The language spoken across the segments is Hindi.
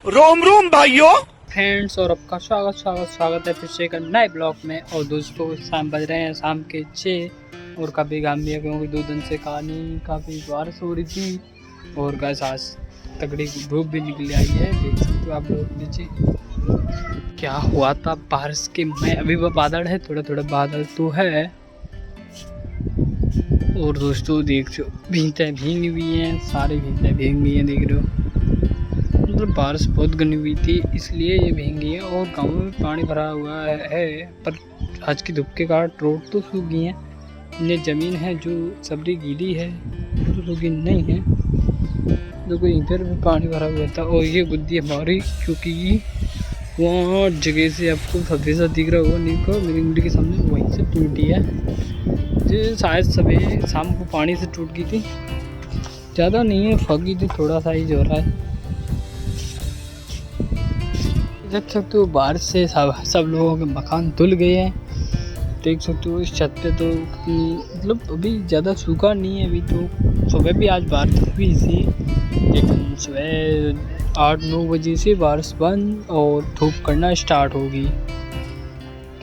रोम रोम भाइयों फ्रेंड्स, और आपका स्वागत है फिर से एक नए ब्लॉग में। और दोस्तों, शाम बज रहे हैं शाम के 6 और काफ़ी घाम भी है क्योंकि 2 दिन से काफ़ी बारिश हो रही थी। और गैस आज तगड़ी धूप भी निकल आई है, देख सकते हो आप लोग नीचे क्या हुआ था बारिश के में। अभी वो बादल है, थोड़ा थोड़ा बादल तो है। और दोस्तों देख रहे हो भींतें भींगी हुई हैं, सारी भींतें भींग गई हैं, देख रहे हो। मतलब बारिश बहुत घनी हुई थी इसलिए ये भींगी है। और गाँव में पानी भरा हुआ है, पर आज की धूप के कारण रोड तो सूख गई हैं। ये ज़मीन है जो सबरी गीली है, तो सूखी नहीं है। देखो इधर भी पानी भरा हुआ था। और ये बुद्धि हमारी, क्योंकि वहाँ जगह से आपको सफेद दिख रहा होगा नीम को मेरी उंगली के सामने, वहीं से टूटी है। जो शायद सवेरे शाम को पानी से टूट गई थी, ज़्यादा नहीं है, फक गई थी, थोड़ा सा ही जो रहा है। देख सकते हो बारिश से सब लोगों के मकान धुल गए हैं। देख सकते हो इस छत पे तो मतलब अभी ज़्यादा सूखा नहीं है। अभी तो सुबह भी आज बारिश हुई थी, लेकिन सुबह 8-9 बजे से बारिश बंद और धूप करना स्टार्ट होगी।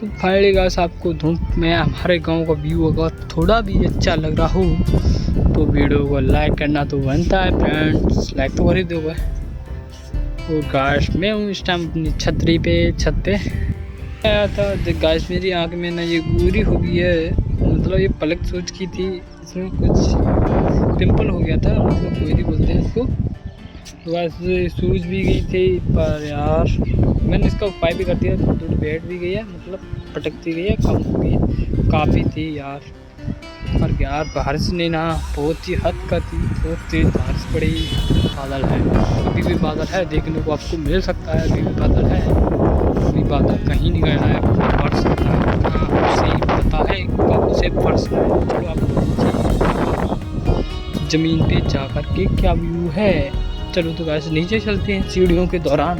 तो फाइनली गाइस, आपको धूप में हमारे गांव का व्यू अगर थोड़ा भी अच्छा लग रहा हो तो वीडियो को लाइक करना तो बनता है फ्रेंड्स, लाइक तो कर ही दोगे। और गाइस मैं हूँ इस टाइम अपनी छत पे आया था। गाइस मेरी आँख में ना ये गोरी हो गई है, मतलब ये पलक सोच की थी, इसमें कुछ पिंपल हो गया था, मतलब गोरी बोलते हैं इसको। तो गाइस सूज भी गई थी, पर यार मैंने इसका उपाय भी कर दिया, थोड़ी बैठ भी गई है, मतलब पटकती गई है, कम हो गई है, काफ़ी थी यार। पर यार बारिश ने ना बहुत ही हद का थी, बहुत तेज बारिश पड़ी। बादल है, अभी भी बादल है, देखने को आपको मिल सकता है, अभी भी बादल है, अभी बादल कहीं नहीं गया है, बढ़ सकता है, उसे ही पता है कब उसे बढ़ सकता है। चलो आपको ज़मीन पे जा कर के क्या व्यू है। चलो तो वैसे नीचे चलते हैं। सीढ़ियों के दौरान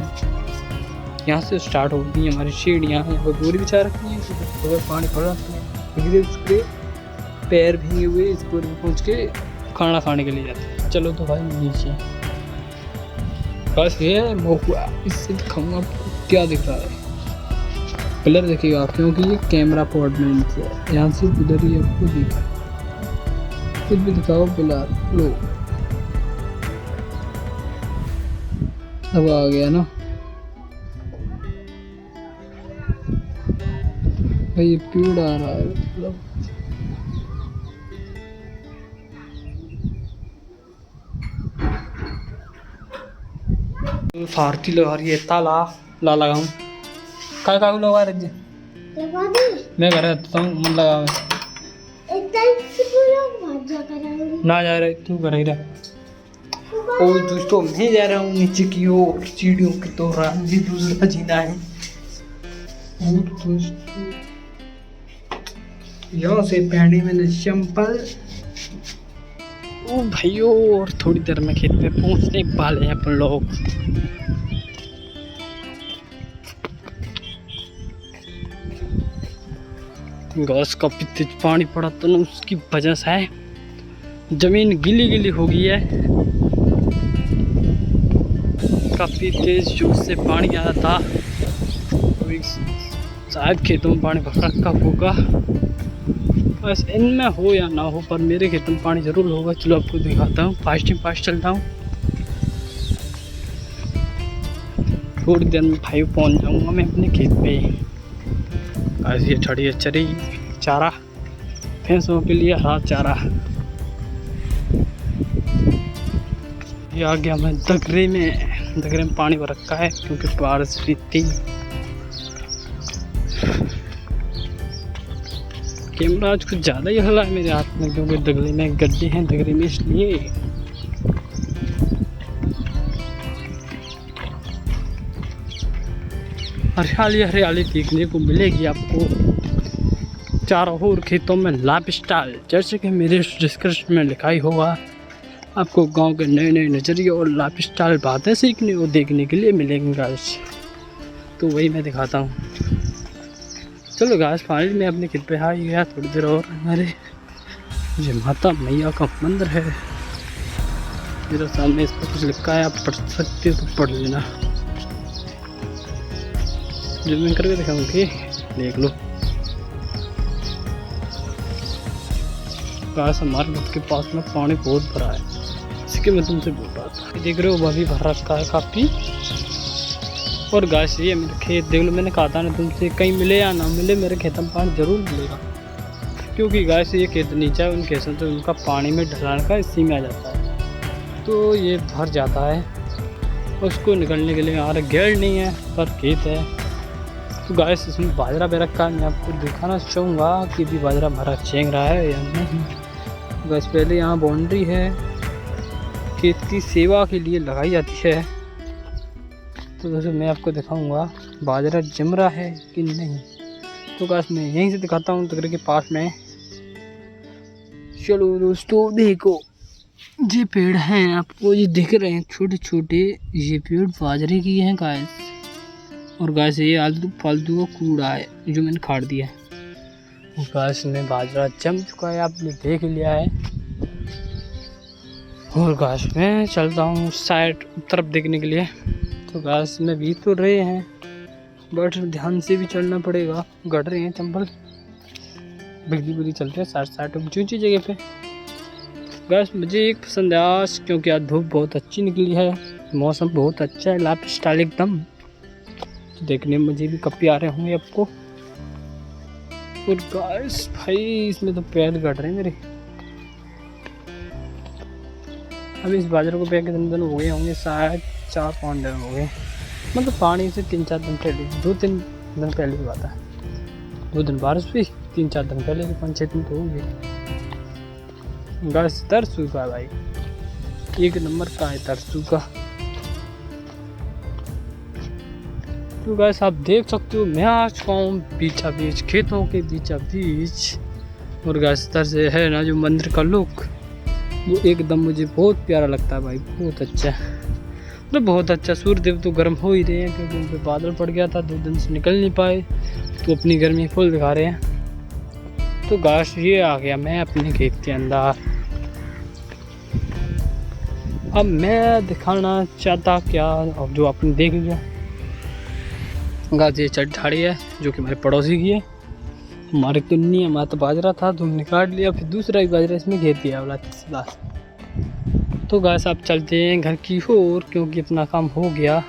यहाँ से स्टार्ट होती हैं हमारी सीढ़ियाँ, यहाँ पर पूरी बिछा रखी है, पानी पड़ रहा है, उसके पैर भीगे हुए इस पूरे में पहुँच के खाना खाने के लिए जाते हैं। चलो तो भाई नीचे, बस ये मौका, इससे दिखाऊंगा आपको क्या दिख रहा है। कलर देखिएगा क्योंकि ये कैमरा पॉइंट से है, यहाँ से उधर ही आपको दिखा, कुछ भी दिखाओ कलर। लो अब आ गया ना भाई, ये पेड़ आ रहा है, मतलब फारती लगा रही है, ताला ला लगाऊं काय का लगा रही है, मैं घर आता हूँ, मन लगा ना जा रहे, तू घर ही रहा। और दोस्तों मैं जा रहा हूँ नीचे की ओर, सीढ़ियों के दौरान भी दूसरा जीना है। और दोस्तों यहाँ से पहनी मैंने चंपल। ओ भाइयों, और थोड़ी देर में खेत पे पहुंचने वाले हैं अपन लोग। गैस का तेज पानी पड़ा तो ना, उसकी वजह से जमीन गीली हो गई है, काफी तेज जोर से पानी आया था। शायद खेतों में पानी भर रखा होगा, बस इनमें हो या ना हो, पर मेरे खेत में पानी जरूर होगा। चलो आपको दिखाता हूँ, फास्ट चलता हूँ, थोड़ी देर में भाई पहुँच जाऊँगा मैं अपने खेत पे। आज ये छड़ी चरी चारा, भैंसों के लिए हरा चारा। ये आ गया मैं दगरे में पानी भर रखा है क्योंकि बारिश भी थी। कैमरा आज कुछ ज़्यादा ही हला है मेरे हाथ में, क्योंकि दगरे में गड्ढे हैं, दगरे में इसलिए। हरियाली देखने को मिलेगी आपको चारों ओर खेतों में। लाइफस्टाइल, जैसे कि मेरे डिस्क्रिप्शन में लिखा ही होगा, आपको गांव के नए नज़रिए और लाइफस्टाइल बातें सीखने और देखने के लिए मिलेंगे गाइस। तो वही मैं दिखाता हूँ। चलो गाइस फाइनली मैं अपने खेत पे आ ही गया, थोड़ी देर और हमारे ये माता मैया का मंदिर है मेरे सामने, इस पर कुछ लिखा है, आप पढ़ सकते हो तो पढ़ लेना। जूम करके दिखाऊंगी, देख लो। गाइस हमारे घर के पास में पानी बहुत भरा है, इसके मैं तुमसे बोल रहा था। देख रहे हो वह भी भर रखा है काफ़ी। और गाइस ये मेरे खेत देख लो, मैंने कहा था ना तुमसे, कहीं मिले या ना मिले मेरे खेत में पानी जरूर मिलेगा, क्योंकि गाइस ये खेत नीचा है, उन खेतों से उनका पानी में ढलान का इसी में आ जाता है, तो ये भर जाता है। उसको निकलने के लिए यहाँ गेड़ नहीं है पर खेत है। तो गाइस इसमें बाजरा भी रखा है, मैं आपको दिखाना चाहूँगा कि भी बाजरा भरा चेंग रहा है या नहीं। गाइस पहले यहाँ बाउंड्री है, खेत की सेवा के लिए लगाई जाती है। तो दोस्तों मैं आपको दिखाऊंगा बाजरा जम रहा है कि नहीं। तो गाइस मैं यहीं से दिखाता हूँ तकरीर के पास में। चलो दोस्तों देखो, ये पेड़ हैं आपको ये दिख रहे हैं छोटे छोटे, ये पेड़ बाजरे की हैं गाइस। और गाइस ये आलतू फालतू का कूड़ा है जो मैंने काट दिया है। गाइस में बाजरा जम चुका है, आपने देख लिया है। और गाइस मैं चलता हूँ साइड तरफ देखने के लिए। तो गाइस में भी तो रहे हैं बट ध्यान से भी चलना पड़ेगा, गड़ रहे हैं चंपल, बिजली बुरी चल रही है साइड साइड ऊँची ऊँची जगह पे। गाइस मुझे एक पसंद है आज, क्योंकि आज धूप बहुत अच्छी निकली है, मौसम बहुत अच्छा है, लाइफ स्टाइल एकदम। तो देखने में मुझे भी कभी आ रहे होंगे आपको। और गाइस भाई इसमें तो पैर गड़ रहे हैं मेरे। अभी इस बाजरे को पैर कितने दिन हो गए होंगे, शायद 4-5 दिन हो गए, मतलब पानी से 3-4 दिन पहले, 2-3 दिन पहले की बात है। 2 दिन बारिश हुई, 3-4 दिन पहले के 5-6 दिन तो होंगे। गाइस तरसू का भाई एक नंबर का है तरसू का। तो गाइस आप देख सकते हो मैं आज कहूँ बीचा बीच, खेतों के बीचा बीच। और गाइस इधर से है ना जो मंदिर का लुक, वो एकदम मुझे बहुत प्यारा लगता है भाई, बहुत अच्छा है, मतलब बहुत अच्छा। सूर्यदेव तो गर्म हो ही रहे हैं क्योंकि उन पर बादल पड़ गया था, 2 दिन से निकल नहीं पाए, तो अपनी गर्मी फुल दिखा रहे हैं। तो गाइस ये आ गया मैं अपने खेत के अंदर। अब मैं दिखाना चाहता क्या, अब जो आपने देख लिया गाइस, ये चट्टाड़ी है जो कि हमारे पड़ोसी की है, हमारे तो नहीं, हमारा तो बाजरा था तो हमने काट लिया, फिर दूसरा ही बाजरा इसमें घेर दिया वाला तीसरा। तो गाइस आप चलते हैं घर की ओर, क्योंकि अपना काम हो गया।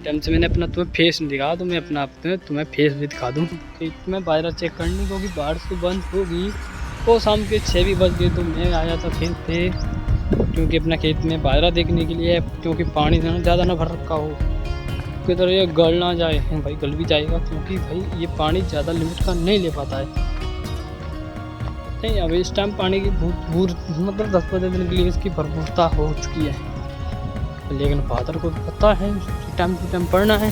टाइम से मैंने अपना तुम्हें फेस नहीं दिखा, तो मैं अपना तुम्हें फेस भी दिखा दूँ। खेत में बाजरा चेक करने क्योंकि बारिश तो बंद होगी, वो शाम के 6 भी बज गए, तो मैं आया था खेत पे, क्योंकि अपना खेत में बाजरा देखने के लिए, क्योंकि पानी ज़्यादा ना भर रखा हो, किधर ये गल ना जाए। भाई गल भी जाएगा, क्योंकि भाई ये पानी ज़्यादा लिमिट का नहीं ले पाता है। नहीं अब इस टाइम पानी की मतलब 10-15 दिन के लिए इसकी भरपूरता हो चुकी है, लेकिन फादर को पता है टाइम टू टाइम पढ़ना है,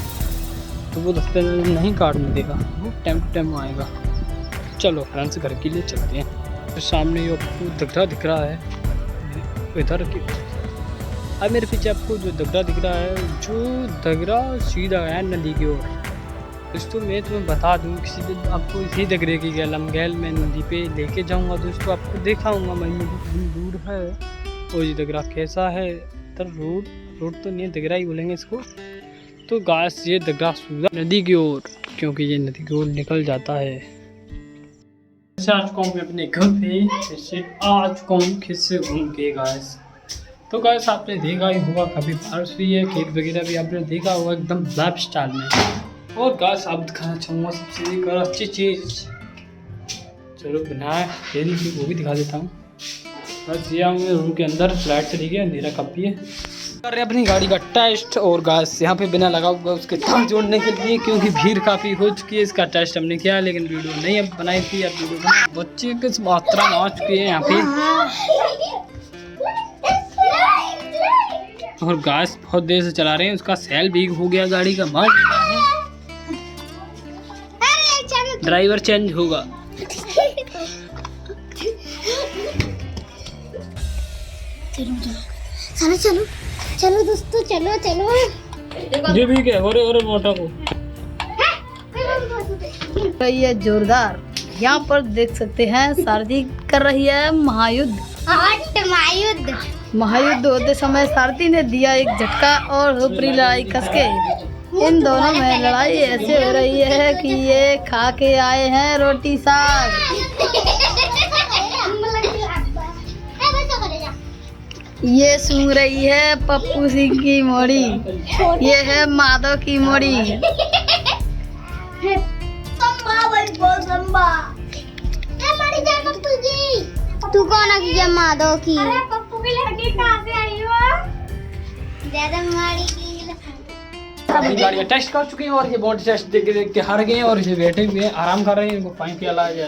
तो वो 10-15 दिन नहीं काटने देगा, वो टाइम टू टाइम आएगा। चलो फ्रेंड्स घर के लिए चलते हैं। तो सामने ये आपको दिख रहा है इधर की, अब मेरे पीछे आपको जो दगरा दिख रहा है, जो दगरा सीधा है नदी की ओर। दोस्तों मैं तुम्हें बता दूं, किसी दिन आपको इसी दगरे की गैल मैं नदी पे लेके जाऊंगा दोस्तों, आपको दिखाऊंगा। मैं दूर है और ये दगरा कैसा है, इधर रोड तो नहीं है, दगरा ही बोलेंगे इसको। तो गाइस ये दगरा सीधा नदी की ओर, क्योंकि ये नदी की ओर निकल जाता है। आज कहूँ मैं अपने घर पे, आज कहूँ खेत से घूम के गाइस। तो गाइस आपने देखा ही होगा, कभी बारिश हुई है, खेत वगैरह भी आपने देखा होगा एकदम लाइफ स्टाइल में। और गाइस आप दिखाना चाहूँगा सबसे एक अच्छी चीज़, चलो बिना देरी की वो भी दिखा देता हूँ। बस ये हमें रूम के अंदर फ्लैट से ठीक है, अंधेरा काफ़ी है। कर रहे अपनी गाड़ी का टेस्ट, और गाइस यहाँ पे बिना लगा हुआ उसके तार जोड़ने के लिए, क्योंकि भीड़ काफ़ी हो चुकी है। इसका टेस्ट हमने किया लेकिन वीडियो नहीं अब बनाई थी, अब वीडियो बच्चे किस मात्रा में आ चुकी है यहाँ पे। और गाइस बहुत देर से चला रहे हैं, उसका सेल भी हो गया गाड़ी का, मार है, ड्राइवर चेंज होगा। चलो चलो चलो दोस्तों, चलो चलो। ये भी क्या और मोटा को ये जोरदार यहाँ पर देख सकते हैं सारथी कर रही है महायुद्ध। महायुद्ध होते समय सारथी ने दिया एक झटका और ऊपरी लड़ाई कसके। इन दोनों में लड़ाई ऐसे हो रही है कि ये खा के आए हैं रोटी साग। ये सूंघ रही है पप्पू सिंह की मोड़ी, ये है माधव की मोड़ी। तू कौन है माधव की? अरे पप्पू की लड़की कहाँ से आई हो? ज्यादा मारी की अपनी गाड़ी टेस्ट कर चुके हैं और ये बॉडी टेस्ट देख के हार गए हैं और इसे बैठे हुए हैं, आराम कर रहे हैं। इनको पानी पिला जाए।